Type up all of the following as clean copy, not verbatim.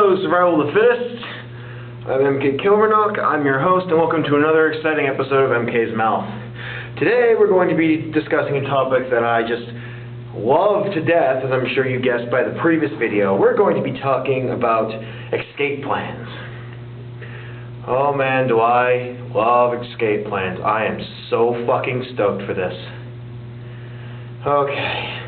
Hello, Survival of the Fittest. I'm MK Kilvernock. I'm your host, and welcome to another exciting episode of MK's Mouth. Today, we're going to be discussing a topic that I just love to death, as I'm sure you guessed by the previous video. We're going to be talking about escape plans. Oh man, do I love escape plans. I am so fucking stoked for this. Okay.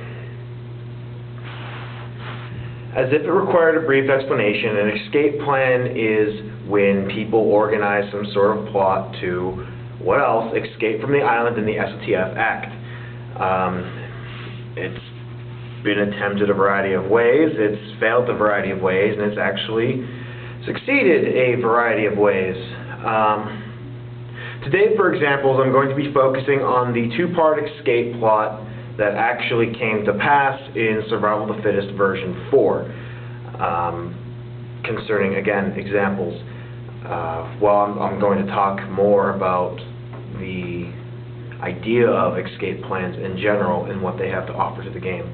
As if it required a brief explanation, an escape plan is when people organize some sort of plot to, what else, escape from the island in the SOTF Act. It's been attempted a variety of ways, it's failed a variety of ways, and it's actually succeeded a variety of ways. Today, for example, I'm going to be focusing on the two-part escape plot that actually came to pass in Survival of the Fittest version 4. Concerning, again, examples. I'm going to talk more about the idea of escape plans in general and what they have to offer to the game.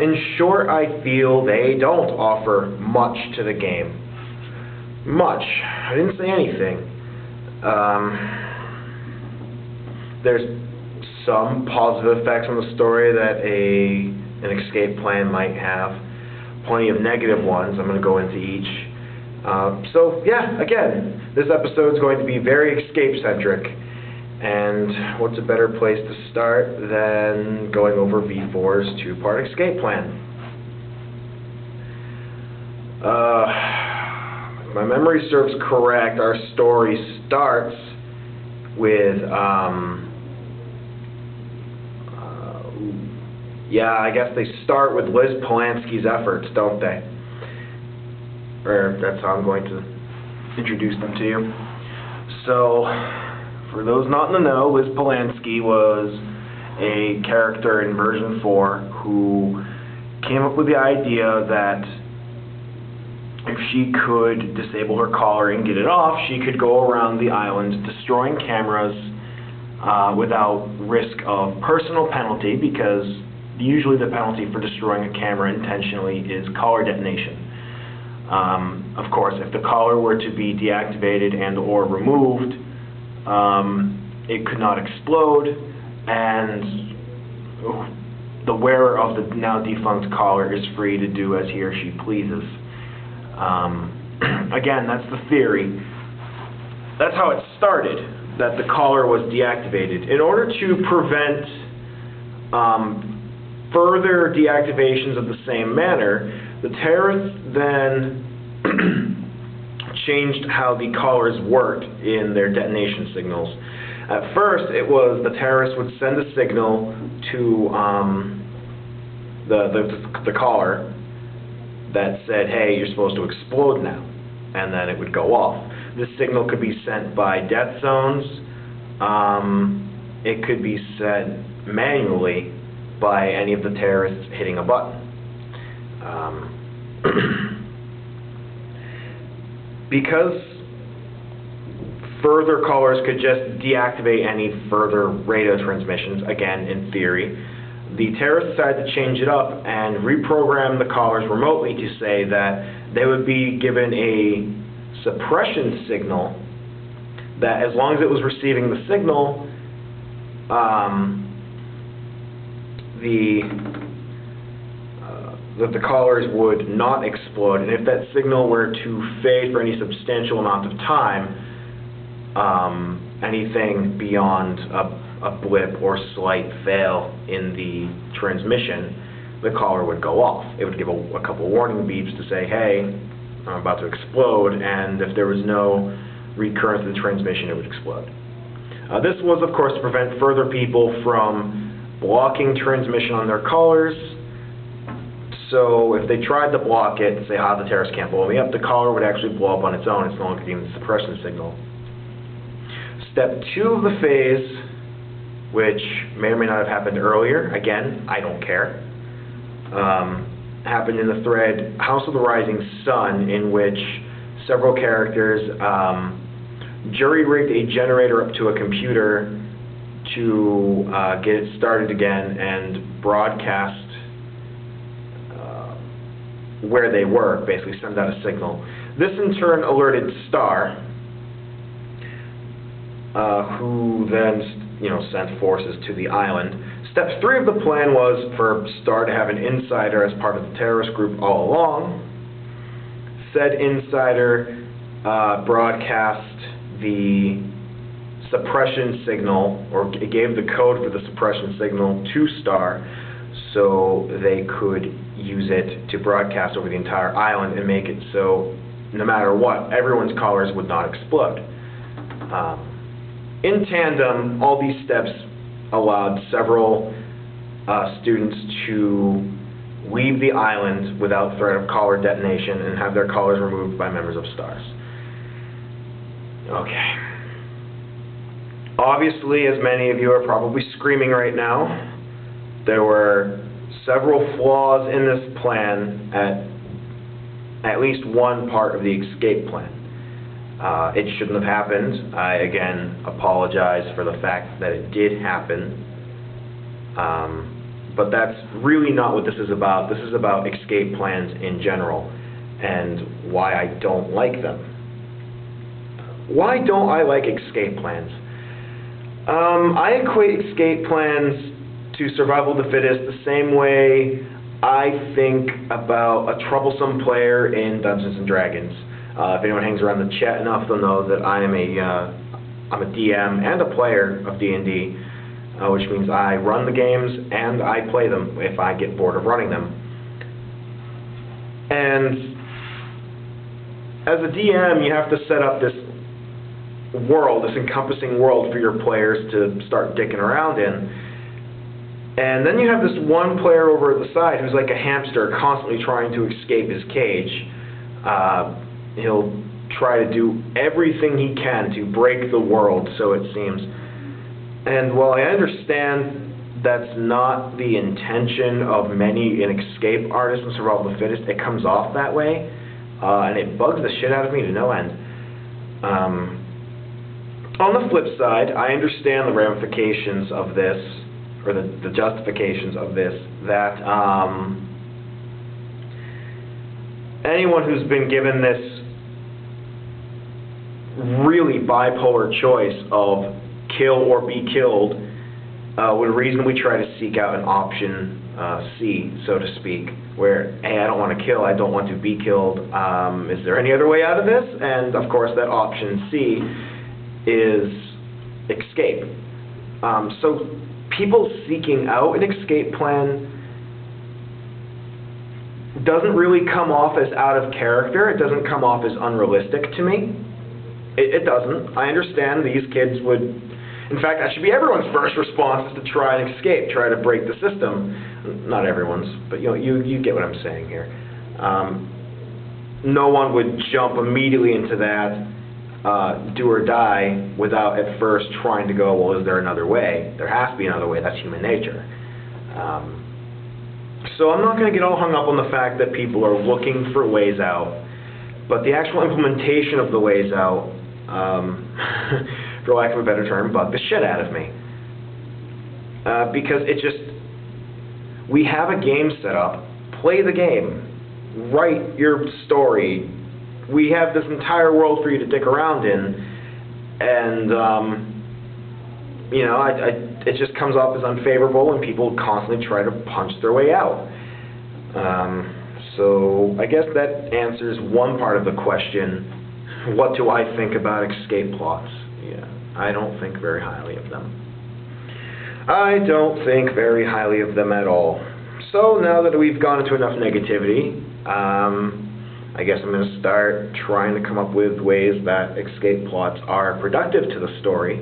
In short, I feel they don't offer much to the game. Much. I didn't say anything. There's some positive effects on the story that an escape plan might have. Plenty of negative ones. I'm going to go into each. So yeah, again, this episode is going to be very escape-centric. And what's a better place to start than going over V4's two-part escape plan? If my memory serves correct, our story starts with yeah, I guess they start with Liz Polanski's efforts, don't they? Or that's how I'm going to introduce them to you. So, for those not in the know, Liz Polanski was a character in version 4 who came up with the idea that if she could disable her collar and get it off, she could go around the island destroying cameras without risk of personal penalty, because usually the penalty for destroying a camera intentionally is collar detonation. Of course, if the collar were to be deactivated and or removed, it could not explode, and the wearer of the now defunct collar is free to do as he or she pleases. Again, that's the theory. That's how it started, that the collar was deactivated. In order to prevent further deactivations of the same manner, the terrorists then changed how the collars worked in their detonation signals. At first, it was the terrorists would send a signal to the collar that said, hey, you're supposed to explode now, and then it would go off. This signal could be sent by death zones. It could be sent manually by any of the terrorists hitting a button. Because further callers could just deactivate any further radio transmissions, again, in theory, the terrorists decided to change it up and reprogram the callers remotely to say that they would be given a suppression signal that, as long as it was receiving the signal, that the collars would not explode, and if that signal were to fade for any substantial amount of time, anything beyond a blip or slight fail in the transmission, the collar would go off. It would give a couple warning beeps to say, hey, I'm about to explode, and if there was no recurrence of the transmission, it would explode. This was, of course, to prevent further people from blocking transmission on their collars. So if they tried to block it, say, the terrorist can't blow me up, the collar would actually blow up on its own. It's no longer deemed a suppression signal. Step 2 of the phase, which may or may not have happened earlier, again, I don't care, happened in the thread House of the Rising Sun, in which several characters jury-rigged a generator up to a computer to get it started again and broadcast where they were, basically send out a signal. This in turn alerted Star, who then, sent forces to the island. Step 3 of the plan was for Star to have an insider as part of the terrorist group all along. Said insider broadcast the suppression signal, or gave the code for the suppression signal to Star so they could use it to broadcast over the entire island and make it so no matter what, everyone's collars would not explode. In tandem, all these steps allowed several students to leave the island without threat of collar detonation and have their collars removed by members of STARS. Okay. Obviously, as many of you are probably screaming right now, there were several flaws in this plan at least one part of the escape plan. It shouldn't have happened. I, again, apologize for the fact that it did happen. But that's really not what this is about. This is about escape plans in general and why I don't like them. Why don't I like escape plans? I equate escape plans to survival of the fittest the same way I think about a troublesome player in Dungeons and Dragons. If anyone hangs around the chat enough, they'll know that I'm a DM and a player of D&D, which means I run the games and I play them if I get bored of running them. And as a DM, you have to set up this world, this encompassing world for your players to start dicking around in. And then you have this one player over at the side who's like a hamster constantly trying to escape his cage. He'll try to do everything he can to break the world, so it seems. And while I understand that's not the intention of many an escape artist in Survival of the Fittest, it comes off that way, and it bugs the shit out of me to no end. On the flip side, I understand the ramifications of this, or the justifications of this, that anyone who's been given this really bipolar choice of kill or be killed would reasonably try to seek out an option C, so to speak, where, hey, I don't want to kill, I don't want to be killed, is there any other way out of this? And of course that option C is escape. So people seeking out an escape plan doesn't really come off as out of character. It doesn't come off as unrealistic to me. It doesn't. I understand these kids would, in fact, that should be everyone's first response, is to try and escape, try to break the system. Not everyone's, but you get what I'm saying here. No one would jump immediately into that do or die without at first trying to go, well, is there another way? There has to be another way. That's human nature. So I'm not going to get all hung up on the fact that people are looking for ways out, but the actual implementation of the ways out, for lack of a better term, bugged the shit out of me. Because it just, we have a game set up, play the game, write your story, we have this entire world for you to dick around in, and it just comes off as unfavorable, and people constantly try to punch their way out. So I guess that answers one part of the question. What do I think about escape plots? Yeah, I don't think very highly of them. I don't think very highly of them at all. So now that we've gone into enough negativity, I guess I'm going to start trying to come up with ways that escape plots are productive to the story.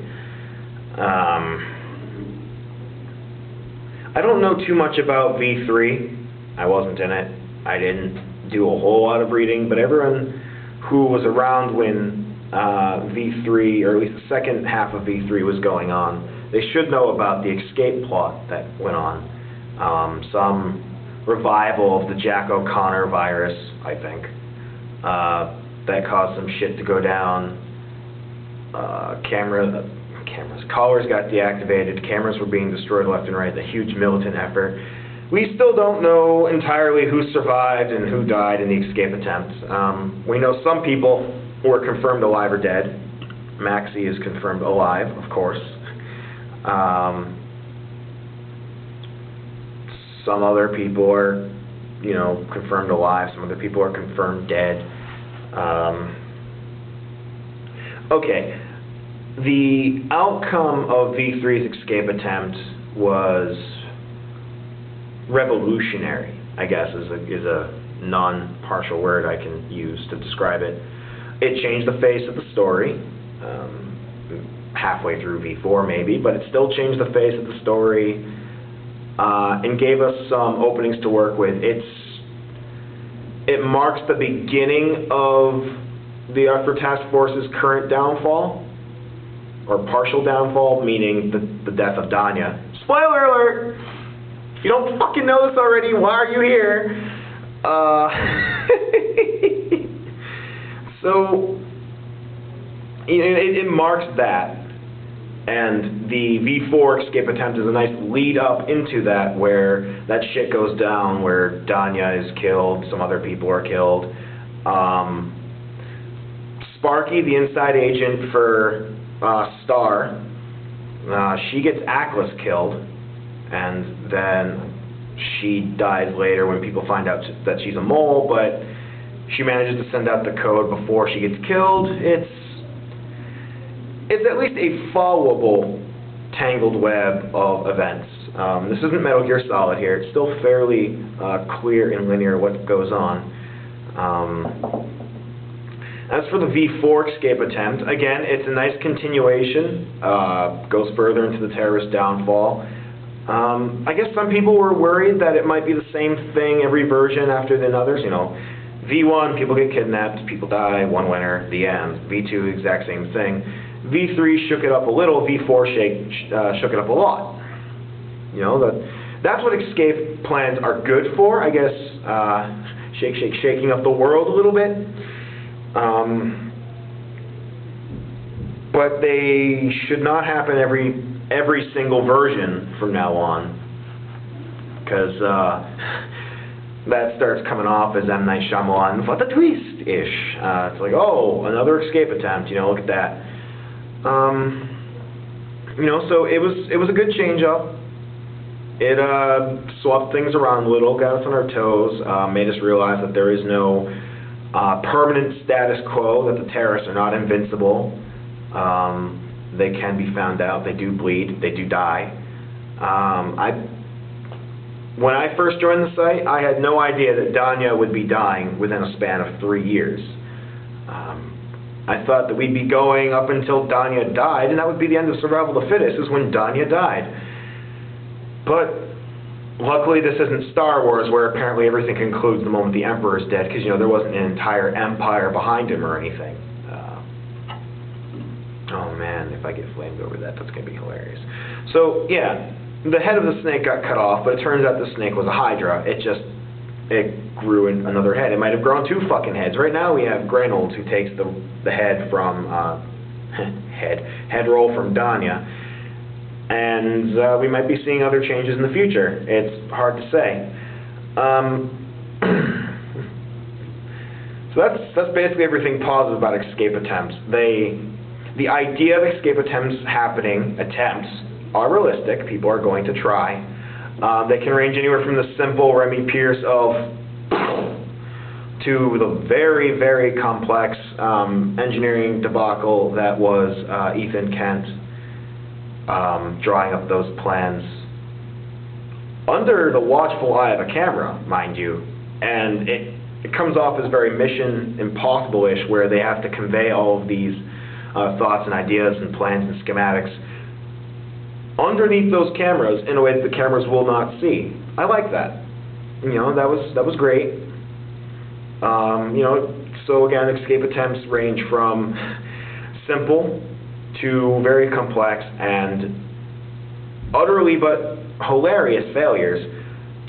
I don't know too much about V3. I wasn't in it. I didn't do a whole lot of reading, but everyone who was around when V3, or at least the second half of V3 was going on, they should know about the escape plot that went on. Some revival of the Jack O'Connor virus, I think, that caused some shit to go down. Collars got deactivated, cameras were being destroyed left and right, a huge militant effort. We still don't know entirely who survived and who died in the escape attempt. We know some people were confirmed alive or dead. Maxie is confirmed alive, of course. Some other people are, confirmed alive. Some other people are confirmed dead. Okay. The outcome of V3's escape attempt was revolutionary, I guess, is a non-partial word I can use to describe it. It changed the face of the story, halfway through V4 maybe, but it still changed the face of the story, and gave us some openings to work with. It marks the beginning of the Upper Task Force's current downfall, or partial downfall, meaning the death of Danya. Spoiler alert! If you don't fucking know this already, why are you here? So, it marks that. And the V4 escape attempt is a nice lead up into that, where that shit goes down, where Danya is killed, some other people are killed. Sparky, the inside agent for Star, she gets Atlas killed, and then she dies later when people find out that she's a mole, but she manages to send out the code before she gets killed. It's at least a followable tangled web of events. This isn't Metal Gear Solid here. It's still fairly clear and linear what goes on. As for the V4 escape attempt, again, it's a nice continuation, goes further into the terrorist downfall. I guess some people were worried that it might be the same thing every version after the others. V1, people get kidnapped, people die, one winner, the end. V2, exact same thing. V3 shook it up a little, V4 shook it up a lot. That's what escape plans are good for, I guess, shaking up the world a little bit. But they should not happen every single version from now on, because that starts coming off as M. Night Shyamalan, what a twist-ish. It's like, oh, another escape attempt, look at that. So it was a good change-up. It swapped things around a little, got us on our toes, made us realize that there is no permanent status quo, that the terrorists are not invincible. They can be found out, they do bleed, they do die. When I first joined the site, I had no idea that Danya would be dying within a span of 3 years. I thought that we'd be going up until Danya died, and that would be the end of survival of the fittest, is when Danya died. But luckily this isn't Star Wars, where apparently everything concludes the moment the Emperor's dead, because there wasn't an entire empire behind him or anything. Oh man, if I get flamed over that, that's going to be hilarious. So yeah, the head of the snake got cut off, but it turns out the snake was a Hydra. It grew in another head. It might have grown 2 fucking heads. Right now we have Greynold, who takes the head from head roll from Danya, and we might be seeing other changes in the future. It's hard to say. So that's basically everything positive about escape attempts. The idea of escape attempts are realistic. People are going to try. They can range anywhere from the simple Remy Pierce of to the very, very complex engineering debacle that was Ethan Kent drawing up those plans under the watchful eye of a camera, mind you. And it comes off as very Mission Impossible-ish, where they have to convey all of these thoughts and ideas and plans and schematics underneath those cameras in a way that the cameras will not see. I like that. That was great. So again, escape attempts range from simple to very complex and utterly but hilarious failures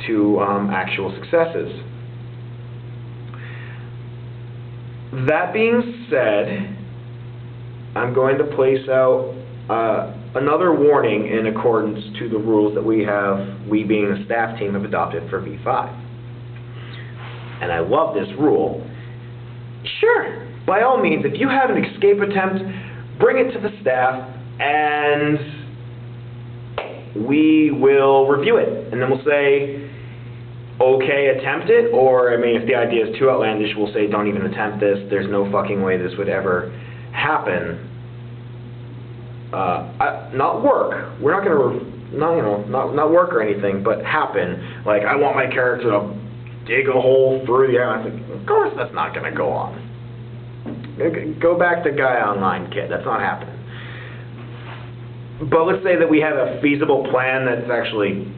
to actual successes. That being said, I'm going to place out Another warning in accordance to the rules that we being the staff team, have adopted for V5. And I love this rule. Sure, by all means, if you have an escape attempt, bring it to the staff and we will review it. And then we'll say, okay, attempt it, or, I mean, if the idea is too outlandish, we'll say, don't even attempt this. There's no fucking way this would ever happen. Not work. We're not gonna, not work or anything, but happen. Like, I want my character to dig a hole through the air. I think, of course that's not gonna go on. Go back to Guy Online, kid. That's not happening. But let's say that we have a feasible plan that's actually